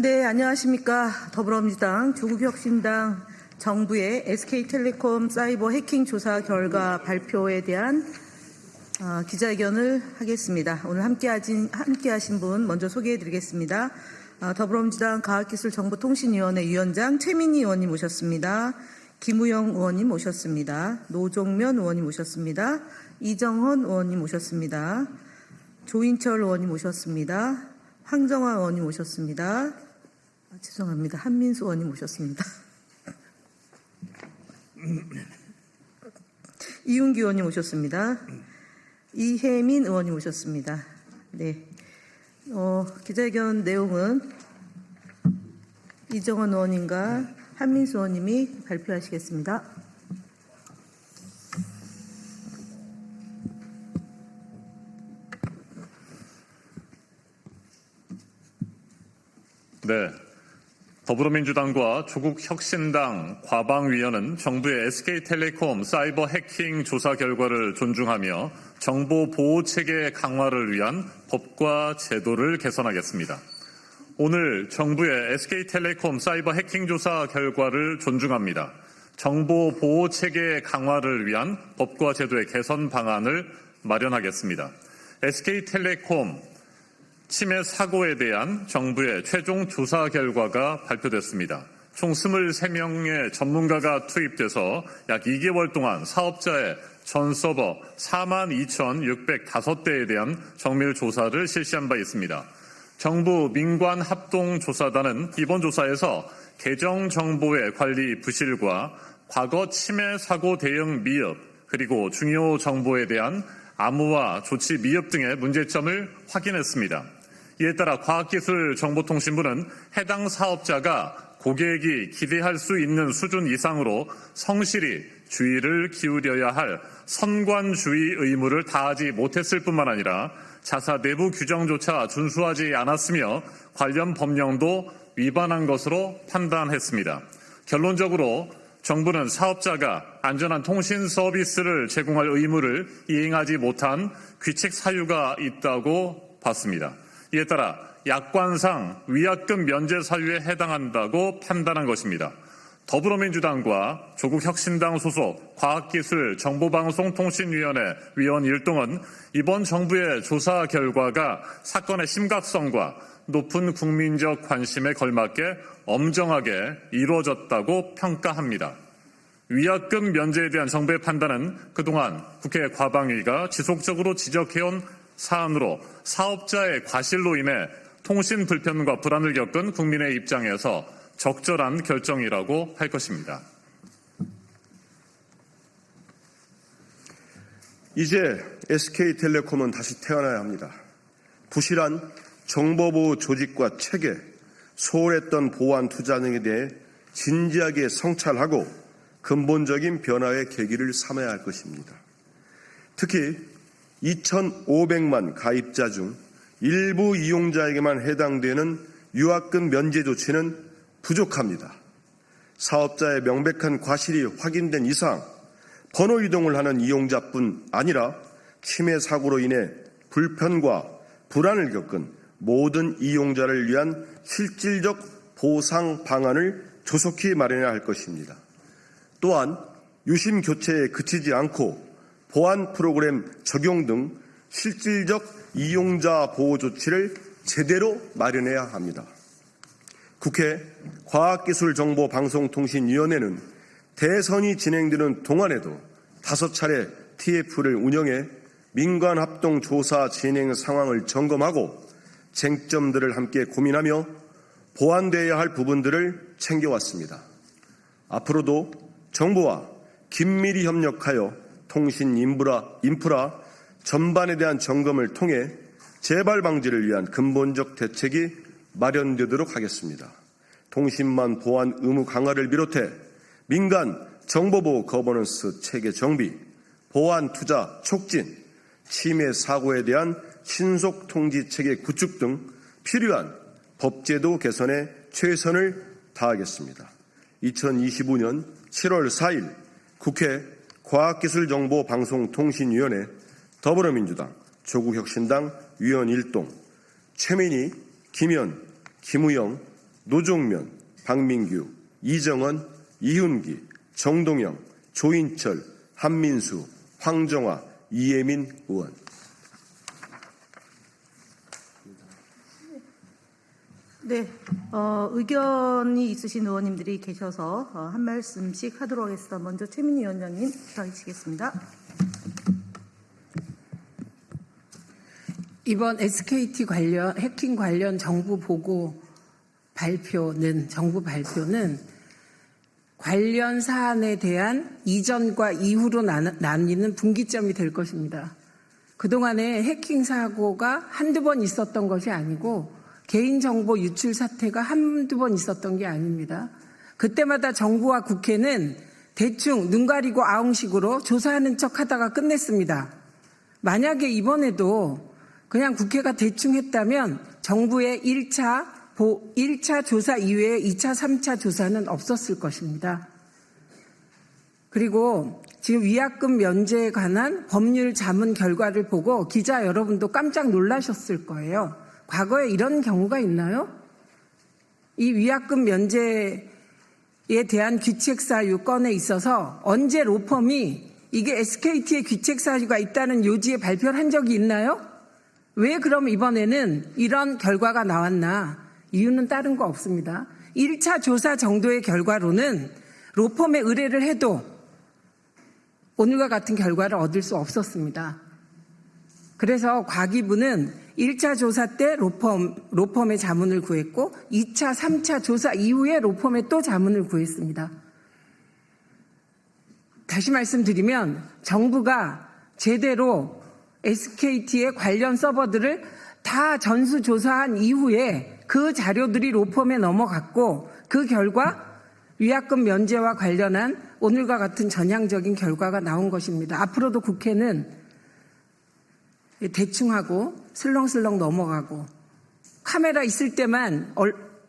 네, 안녕하십니까. 더불어민주당, 조국혁신당 정부의 SK텔레콤 사이버 해킹 조사 결과 발표에 대한 기자회견을 하겠습니다. 오늘 함께 하신 분 먼저 소개해드리겠습니다. 더불어민주당 과학기술정보통신위원회 위원장 최민희 의원님 모셨습니다. 김우영 의원님 모셨습니다. 노종면 의원님 모셨습니다. 이정헌 의원님 모셨습니다. 조인철 의원님 모셨습니다. 황정화 의원님 모셨습니다. 죄송합니다. 한민수 의원님 모셨습니다. 이윤기 의원님 모셨습니다. 이혜민 의원님 모셨습니다. 네. 기자회견 내용은 이정헌 의원님과 한민수 의원님이 발표하시겠습니다. 네. 더불어민주당과 조국혁신당 과방위원은 정부의 SK텔레콤 사이버 해킹 조사 결과를 존중하며 정보 보호 체계 강화를 위한 법과 제도를 개선하겠습니다. 오늘 정부의 SK텔레콤 사이버 해킹 조사 결과를 존중합니다. 정보 보호 체계 강화를 위한 법과 제도의 개선 방안을 마련하겠습니다. SK텔레콤 침해 사고에 대한 정부의 최종 조사 결과가 발표됐습니다. 총 23명의 전문가가 투입돼서 약 2개월 동안 사업자의 전 서버 42,605대에 대한 정밀 조사를 실시한 바 있습니다. 정부 민관합동조사단은 이번 조사에서 계정 정보의 관리 부실과 과거 침해 사고 대응 미흡, 그리고 중요 정보에 대한 암호화 조치 미흡 등의 문제점을 확인했습니다. 이에 따라 과학기술정보통신부는 해당 사업자가 고객이 기대할 수 있는 수준 이상으로 성실히 주의를 기울여야 할 선관주의 의무를 다하지 못했을 뿐만 아니라 자사 내부 규정조차 준수하지 않았으며 관련 법령도 위반한 것으로 판단했습니다. 결론적으로 정부는 사업자가 안전한 통신 서비스를 제공할 의무를 이행하지 못한 규칙 사유가 있다고 봤습니다. 이에 따라 약관상 위약금 면제 사유에 해당한다고 판단한 것입니다. 더불어민주당과 조국혁신당 소속 과학기술정보방송통신위원회 위원 일동은 이번 정부의 조사 결과가 사건의 심각성과 높은 국민적 관심에 걸맞게 엄정하게 이루어졌다고 평가합니다. 위약금 면제에 대한 정부의 판단은 그동안 국회 과방위가 지속적으로 지적해온 사안으로 사업자의 과실로 인해 통신 불편과 불안을 겪은 국민의 입장에서 적절한 결정이라고 할 것입니다. 이제 SK텔레콤은 다시 태어나야 합니다. 부실한 정보보호 조직과 체계, 소홀했던 보안 투자 등에 대해 진지하게 성찰하고 근본적인 변화의 계기를 삼아야 할 것입니다. 특히 2,500만 가입자 중 일부 이용자에게만 해당되는 위약금 면제 조치는 부족합니다. 사업자의 명백한 과실이 확인된 이상 번호 이동을 하는 이용자뿐 아니라 침해 사고로 인해 불편과 불안을 겪은 모든 이용자를 위한 실질적 보상 방안을 조속히 마련해야 할 것입니다. 또한 유심 교체에 그치지 않고 보안 프로그램 적용 등 실질적 이용자 보호 조치를 제대로 마련해야 합니다. 국회 과학기술정보방송통신위원회는 대선이 진행되는 동안에도 5차례 TF를 운영해 민관합동조사 진행 상황을 점검하고 쟁점들을 함께 고민하며 보완되어야 할 부분들을 챙겨왔습니다. 앞으로도 정부와 긴밀히 협력하여 통신 인프라 전반에 대한 점검을 통해 재발 방지를 위한 근본적 대책이 마련되도록 하겠습니다. 통신망 보안 의무 강화를 비롯해 민간 정보보호 거버넌스 체계 정비, 보안 투자 촉진, 침해 사고에 대한 신속 통지 체계 구축 등 필요한 법제도 개선에 최선을 다하겠습니다. 2025년 7월 4일 국회 과학기술정보방송통신위원회 더불어민주당 조국혁신당 위원 일동 최민희, 김현, 김우영, 노종면, 박민규, 이정원, 이훈기, 정동영, 조인철, 한민수, 황정화, 이혜민 의원. 네, 의견이 있으신 의원님들이 계셔서 한 말씀씩 하도록 하겠습니다. 먼저 최민희 위원장님 부탁드리겠습니다. 이번 SKT 관련 해킹 관련 정부 발표는 관련 사안에 대한 이전과 이후로 나뉘는 분기점이 될 것입니다. 그동안에 해킹 사고가 한두 번 있었던 것이 아니고 개인정보 유출 사태가 한두 번 있었던 게 아닙니다. 그때마다 정부와 국회는 대충 눈 가리고 아웅식으로 조사하는 척 하다가 끝냈습니다. 만약에 이번에도 그냥 국회가 대충 했다면 정부의 1차 조사 이외에 2차, 3차 조사는 없었을 것입니다. 그리고 지금 위약금 면제에 관한 법률 자문 결과를 보고 기자 여러분도 깜짝 놀라셨을 거예요. 과거에 이런 경우가 있나요? 이 위약금 면제에 대한 귀책 사유 건에 있어서 언제 로펌이 이게 SKT의 귀책 사유가 있다는 요지에 발표를 한 적이 있나요? 왜 그럼 이번에는 이런 결과가 나왔나? 이유는 다른 거 없습니다. 1차 조사 정도의 결과로는 로펌에 의뢰를 해도 오늘과 같은 결과를 얻을 수 없었습니다. 그래서 과기부는 1차 조사 때 로펌의 자문을 구했고 2차, 3차 조사 이후에 로펌에 또 자문을 구했습니다. 다시 말씀드리면 정부가 제대로 SKT의 관련 서버들을 다 전수조사한 이후에 그 자료들이 로펌에 넘어갔고 그 결과 위약금 면제와 관련한 오늘과 같은 전향적인 결과가 나온 것입니다. 앞으로도 국회는 대충하고 슬렁슬렁 넘어가고 카메라 있을 때만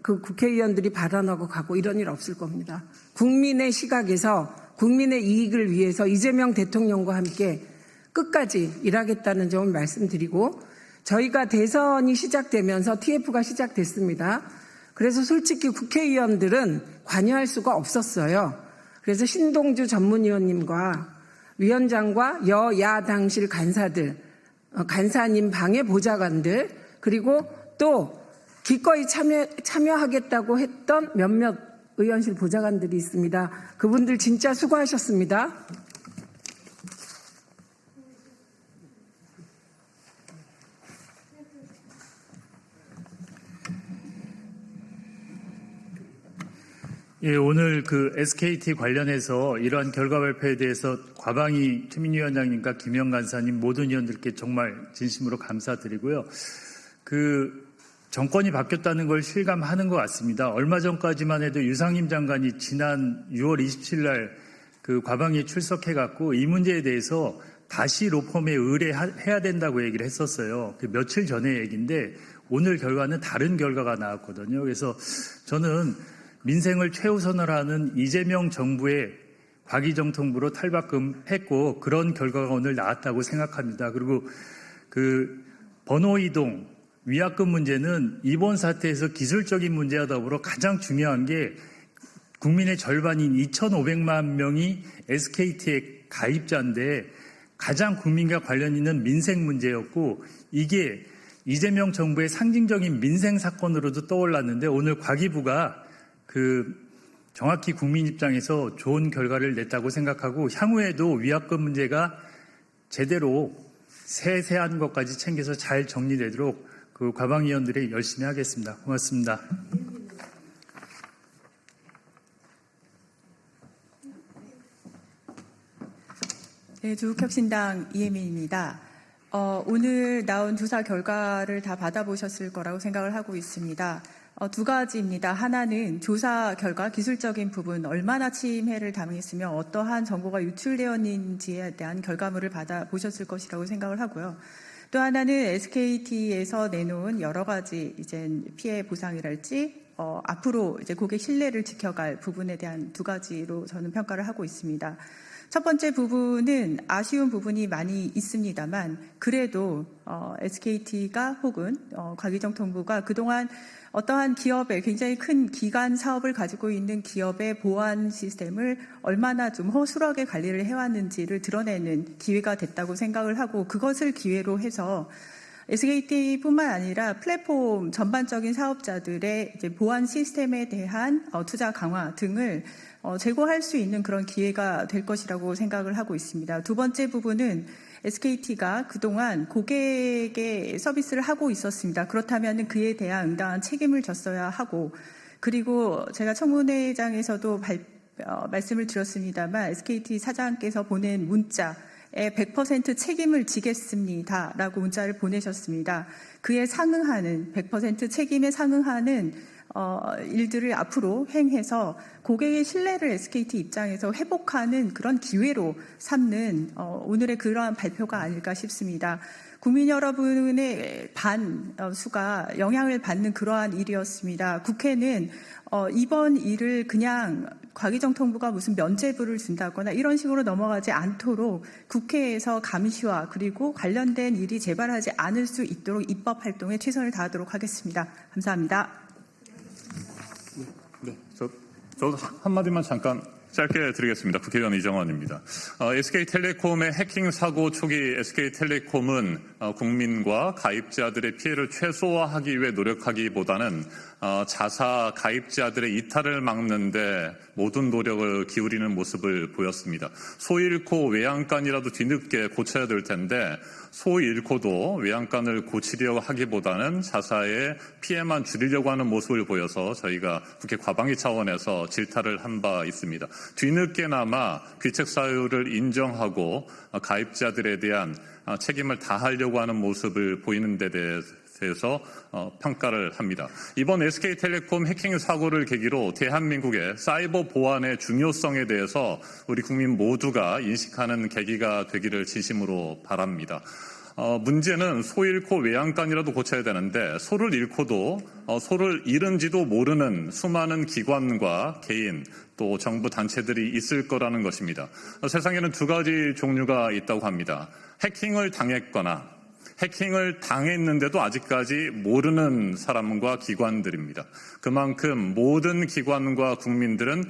그 국회의원들이 발언하고 가고 이런 일 없을 겁니다. 국민의 시각에서 국민의 이익을 위해서 이재명 대통령과 함께 끝까지 일하겠다는 점을 말씀드리고 저희가 대선이 시작되면서 TF가 시작됐습니다. 그래서 솔직히 국회의원들은 관여할 수가 없었어요. 그래서 신동주 전문위원님과 위원장과 여야당실 간사님 방해 보좌관들 그리고 또 기꺼이 참여하겠다고 했던 몇몇 의원실 보좌관들이 있습니다. 그분들 진짜 수고하셨습니다. 예, 오늘 그 SKT 관련해서 이러한 결과 발표에 대해서 과방위 최민희 위원장님과 김영 간사님 모든 의원들께 정말 진심으로 감사드리고요. 그 정권이 바뀌었다는 걸 실감하는 것 같습니다. 얼마 전까지만 해도 유상임 장관이 지난 6월 27일 날 그 과방위에 출석해갖고 이 문제에 대해서 다시 로펌에 의뢰해야 된다고 얘기를 했었어요. 그 며칠 전의 얘기인데 오늘 결과는 다른 결과가 나왔거든요. 그래서 저는 민생을 최우선으로 하는 이재명 정부의 과기정통부로 탈바꿈했고 그런 결과가 오늘 나왔다고 생각합니다. 그리고 그 번호 이동, 위약금 문제는 이번 사태에서 기술적인 문제와 더불어 가장 중요한 게 국민의 절반인 2,500만 명이 SKT의 가입자인데 가장 국민과 관련 있는 민생 문제였고 이게 이재명 정부의 상징적인 민생 사건으로도 떠올랐는데 오늘 과기부가 정확히 국민 입장에서 좋은 결과를 냈다고 생각하고 향후에도 위약금 문제가 제대로 세세한 것까지 챙겨서 잘 정리되도록 그 과방위원들이 열심히 하겠습니다. 고맙습니다. 네, 조국혁신당 이혜민입니다. 오늘 나온 조사 결과를 다 받아보셨을 거라고 생각을 하고 있습니다. 두 가지입니다. 하나는 조사 결과 기술적인 부분 얼마나 침해를 당했으며 어떠한 정보가 유출되었는지에 대한 결과물을 받아보셨을 것이라고 생각을 하고요. 또 하나는 SKT에서 내놓은 여러 가지 이제 피해 보상이랄지 앞으로 이제 고객 신뢰를 지켜갈 부분에 대한 두 가지로 저는 평가를 하고 있습니다. 첫 번째 부분은 아쉬운 부분이 많이 있습니다만 그래도 SKT가 혹은 과기정통부가 그동안 어떠한 기업의 굉장히 큰 기간 사업을 가지고 있는 기업의 보안 시스템을 얼마나 좀 허술하게 관리를 해왔는지를 드러내는 기회가 됐다고 생각을 하고 그것을 기회로 해서 SKT뿐만 아니라 플랫폼 전반적인 사업자들의 이제 보안 시스템에 대한 투자 강화 등을 제고할 수 있는 그런 기회가 될 것이라고 생각을 하고 있습니다. 두 번째 부분은 SKT가 그동안 고객에 서비스를 하고 있었습니다. 그렇다면 그에 대한 응당한 책임을 졌어야 하고 그리고 제가 청문회장에서도 말씀을 드렸습니다만 SKT 사장께서 보낸 문자에 100% 책임을 지겠습니다라고 문자를 보내셨습니다. 그에 상응하는 100% 책임에 상응하는 일들을 앞으로 행해서 고객의 신뢰를 SKT 입장에서 회복하는 그런 기회로 삼는 오늘의 그러한 발표가 아닐까 싶습니다. 국민 여러분의 반수가 영향을 받는 그러한 일이었습니다. 국회는 이번 일을 그냥 과기정통부가 무슨 면죄부를 준다거나 이런 식으로 넘어가지 않도록 국회에서 감시와 그리고 관련된 일이 재발하지 않을 수 있도록 입법 활동에 최선을 다하도록 하겠습니다. 감사합니다. 네, 저도 한마디만 잠깐 짧게 드리겠습니다. 국회의원 이정원입니다. SK텔레콤의 해킹 사고 초기 SK텔레콤은 국민과 가입자들의 피해를 최소화하기 위해 노력하기보다는 자사 가입자들의 이탈을 막는 데 모든 노력을 기울이는 모습을 보였습니다. 소 잃고 외양간이라도 뒤늦게 고쳐야 될 텐데 소 잃고도 외양간을 고치려고 하기보다는 자사의 피해만 줄이려고 하는 모습을 보여서 저희가 국회 과방위 차원에서 질타를 한 바 있습니다. 뒤늦게나마 귀책 사유를 인정하고 가입자들에 대한 책임을 다하려고 하는 모습을 보이는 데 대해서 평가를 합니다. 이번 SK텔레콤 해킹 사고를 계기로 대한민국의 사이버 보안의 중요성에 대해서 우리 국민 모두가 인식하는 계기가 되기를 진심으로 바랍니다. 문제는 소 잃고 외양간이라도 고쳐야 되는데 소를 잃고도 소를 잃은지도 모르는 수많은 기관과 개인 또 정부 단체들이 있을 거라는 것입니다. 세상에는 두 가지 종류가 있다고 합니다. 해킹을 당했거나 해킹을 당했는데도 아직까지 모르는 사람과 기관들입니다. 그만큼 모든 기관과 국민들은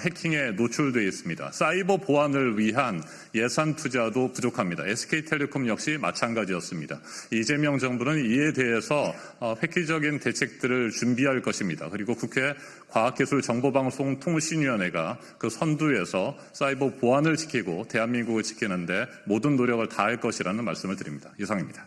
해킹에 노출되어 있습니다. 사이버 보안을 위한 예산 투자도 부족합니다. SK텔레콤 역시 마찬가지였습니다. 이재명 정부는 이에 대해서 획기적인 대책들을 준비할 것입니다. 그리고 국회 과학기술정보방송통신위원회가 그 선두에서 사이버 보안을 지키고 대한민국을 지키는데 모든 노력을 다할 것이라는 말씀을 드립니다. 이상입니다.